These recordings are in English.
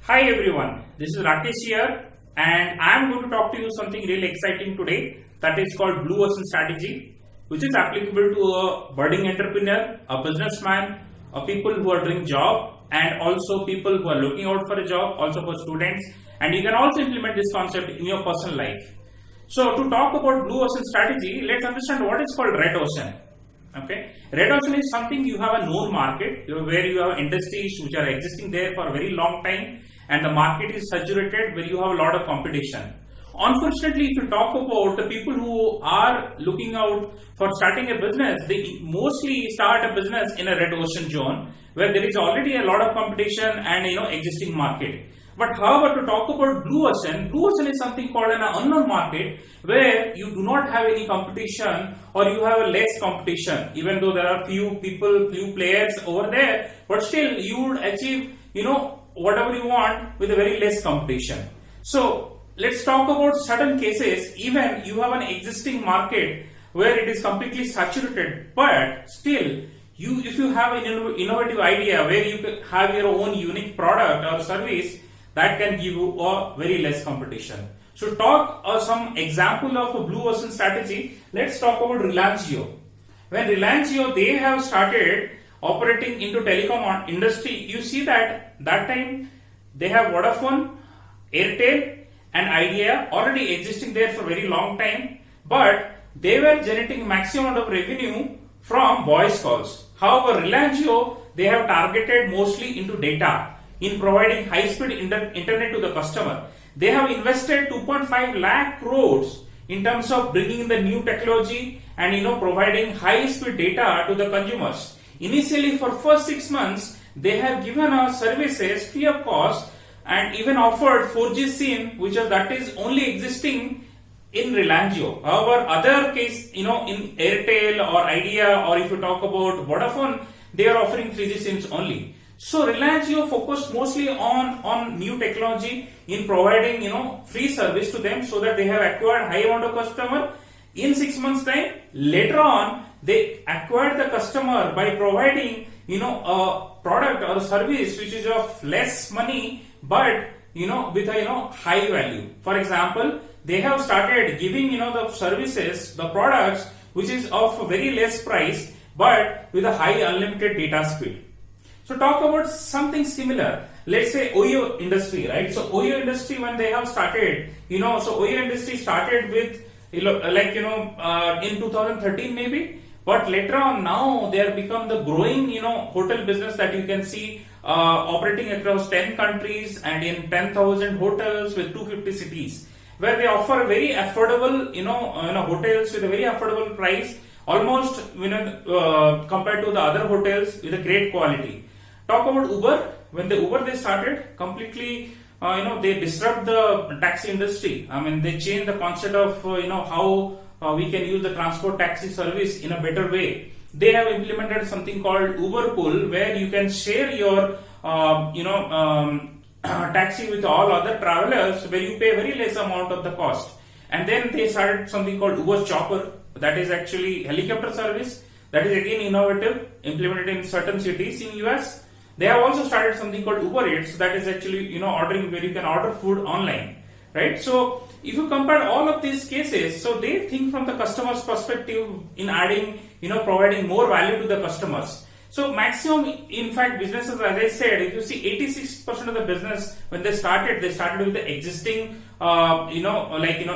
Hi everyone, this is Rakesh here and I am going to talk to you something really exciting today that is called Blue Ocean Strategy, which is applicable to a budding entrepreneur, a businessman, a people who are doing job and also people who are looking out for a job, also for students, and you can also implement this concept in your personal life. So to talk about Blue Ocean Strategy, let's understand what is called Red Ocean. Okay, red ocean is something you have a known market where you have industries which are existing there for a very long time and the market is saturated where you have a lot of competition. Unfortunately, if you talk about the people who are looking out for starting a business, they mostly start a business in a red ocean zone where there is already a lot of competition and existing market. But however, to talk about blue ocean is something called an unknown market where you do not have any competition or you have a less competition, even though there are few people, few players over there, but still you would achieve, whatever you want with a very less competition. So let's talk about certain cases, even you have an existing market where it is completely saturated, but still if you have an innovative idea where you can have your own unique product or service, that can give you a very less competition. So talk some example of a blue ocean strategy. Let's talk about Reliance Jio. When Reliance Jio, they have started operating into telecom industry, you see that time they have Vodafone, Airtel and Idea already existing there for a very long time, but they were generating maximum amount of revenue from voice calls. However, Reliance Jio, they have targeted mostly into data in providing high-speed internet to the customer. They have invested 2.5 lakh crores in terms of bringing in the new technology and providing high-speed data to the consumers. Initially, for first 6 months, they have given us services free of cost and even offered 4G SIM, that is only existing in Reliance Jio. However, other case, in Airtel or Idea, or if you talk about Vodafone, they are offering 3G SIMs only. So Reliance Jio focused mostly on new technology in providing free service to them so that they have acquired high amount of customer in 6 months time. Later on, they acquired the customer by providing a product or a service which is of less money but with a high value. For example, they have started giving the services, the products which is of a very less price but with a high unlimited data speed. So talk about something similar. Let's say Oyo industry, right? So Oyo industry, when they have started, so Oyo industry started with in 2013 maybe, but later on now they have become the growing hotel business that you can see operating across 10 countries and in 10,000 hotels with 250 cities, where they offer very affordable hotels with a very affordable price, almost compared to the other hotels with a great quality. Talk about Uber. When the Uber they started completely, they disrupt the taxi industry. I mean, they change the concept of how we can use the transport taxi service in a better way. They have implemented something called Uber Pool, where you can share your taxi with all other travelers, where you pay very less amount of the cost. And then they started something called Uber Chopper, that is actually helicopter service. That is again innovative, implemented in certain cities in US. They have also started something called Uber Eats, that is actually ordering, where you can order food online, right? So if you compare all of these cases, so they think from the customer's perspective in adding, providing more value to the customers. So maximum, in fact, businesses, as I said, if you see 86% of the business when they started with the existing,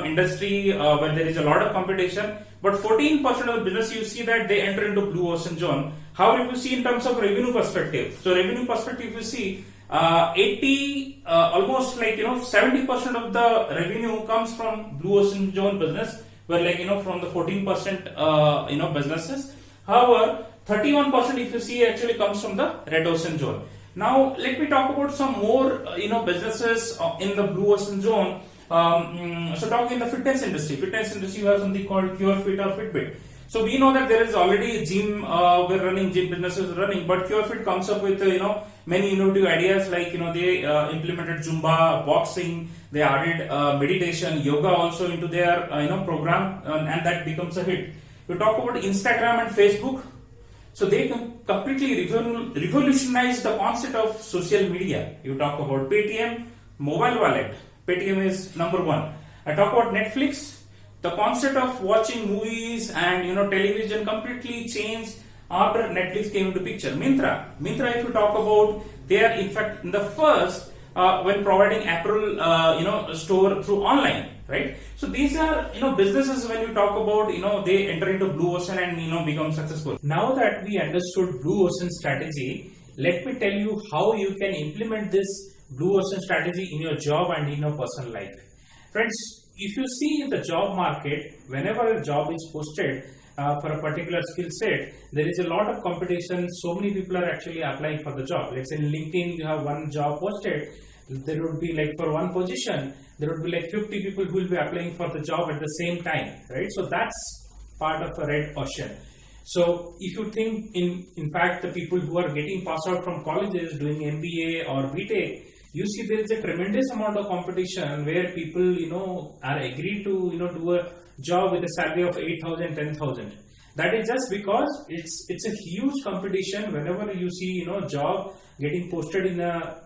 industry where there is a lot of competition. But 14% of the business, you see that they enter into blue ocean zone. However, if you see in terms of revenue perspective, so revenue perspective, you see almost 70% of the revenue comes from blue ocean zone business, where from the 14% businesses. However, 31% if you see actually comes from the red ocean zone. Now let me talk about some more businesses in the blue ocean zone. So talking in the fitness industry, you have something called CureFit or Fitbit. So we know that there is already a gym, we're running gym businesses running, but CureFit comes up with many innovative ideas like they implemented Zumba, boxing, they added meditation, yoga also into their program, and that becomes a hit. We talk about Instagram and Facebook. So they completely revolutionized the concept of social media. You talk about Paytm, mobile wallet. Paytm is number one. I talk about Netflix. The concept of watching movies and television completely changed after Netflix came into picture. Mintra, if you talk about, they are in fact in the first when providing apparel store through online, right? So these are businesses. When you talk about they enter into blue ocean and become successful. Now that we understood blue ocean strategy, let me tell you how you can implement this blue ocean strategy in your job and in your personal life. Friends, if you see in the job market, whenever a job is posted for a particular skill set, there is a lot of competition. So many people are actually applying for the job. Let's say in LinkedIn, you have one job posted. There would be like for one position, there would be like 50 people who will be applying for the job at the same time, right? So that's part of a red ocean. So if you think in fact the people who are getting passed out from colleges doing MBA or BTech, you see there is a tremendous amount of competition where people are agreed to do a job with a salary of 8,000, 10,000. That is just because it's a huge competition. Whenever you see job getting posted in a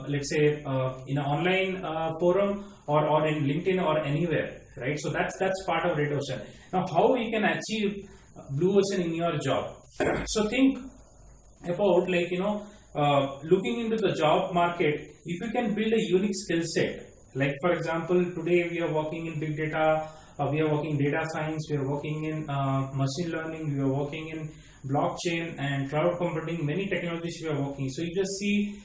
let's say in an online forum or in LinkedIn or anywhere, right? So that's part of red ocean. Now how you can achieve blue ocean in your job? So think about looking into the job market. If you can build a unique skill set, like for example today we are working in big data, we are working in data science, we are working in machine learning, we are working in blockchain and cloud computing, many technologies we are working. So you just see,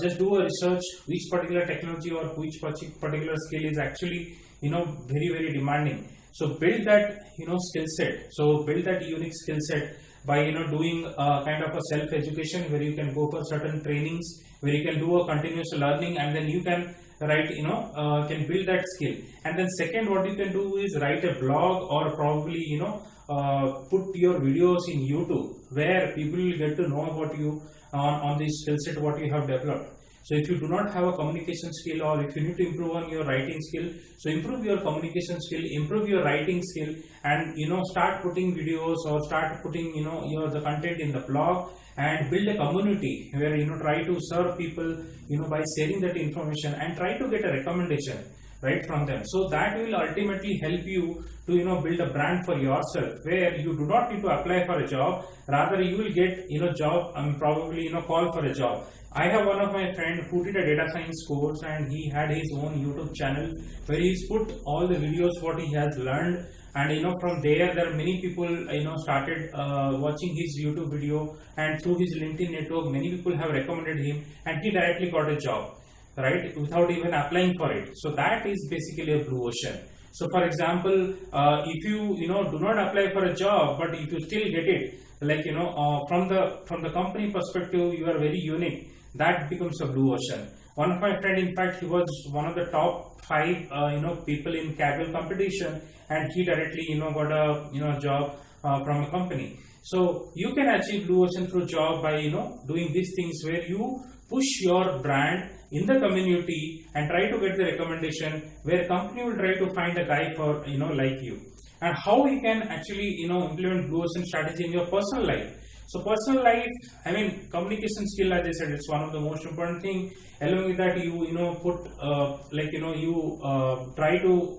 just do a research which particular technology or which particular skill is actually very, very demanding. So build that skill set. So build that unique skill set by doing kind of a self education where you can go for certain trainings, where you can do a continuous learning, and then you can write can build that skill. And then second, what you can do is write a blog or probably put your videos in YouTube where people will get to know about you on this skill set what you have developed. So if you do not have a communication skill, or if you need to improve on your writing skill, so improve your communication skill, improve your writing skill, and start putting videos or start putting the content in the blog, and build a community where try to serve people by sharing that information and try to get a recommendation right from them. So that will ultimately help you to build a brand for yourself where you do not need to apply for a job, rather you will get job and probably call for a job. I have one of my friend who did a data science course, and he had his own YouTube channel where he's put all the videos what he has learned, and from there are many people started watching his YouTube video, and through his LinkedIn network many people have recommended him and he directly got a job, right, without even applying for it. So that is basically a blue ocean. So for example, if you do not apply for a job, but if you still get it, like from the company perspective you are very unique, that becomes a blue ocean. One of my friend, in fact, he was one of the top 5 people in casual competition, and he directly got a job from a company. So you can achieve blue ocean through job by doing these things where you push your brand in the community and try to get the recommendation, where company will try to find a guy for like you. And how you can actually implement blue ocean strategy in your personal life. So personal life, I mean communication skill, as I said, it's one of the most important thing. Along with that, you put try to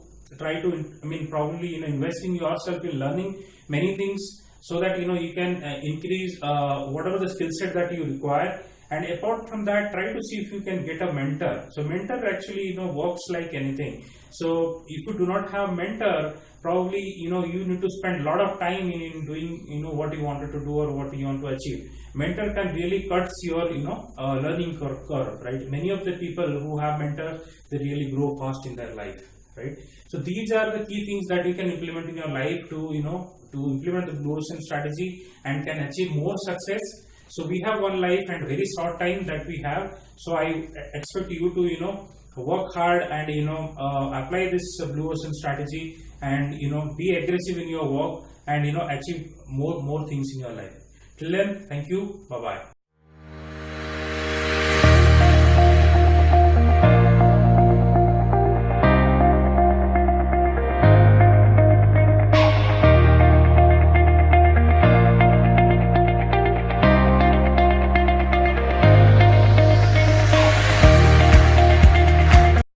I mean probably invest in yourself in learning many things, so that you can increase whatever the skill set that you require. And apart from that, try to see if you can get a mentor. So mentor actually works like anything. So if you do not have mentor, probably you need to spend a lot of time in doing what you wanted to do or what you want to achieve. Mentor can really cuts your learning curve, right? Many of the people who have mentors, they really grow fast in their life, right? So these are the key things that you can implement in your life to implement the blue ocean strategy and can achieve more success. So we have one life and very short time that we have. So I expect you to work hard and apply this blue ocean strategy and be aggressive in your work and achieve more things in your life. Till then, thank you. Bye bye.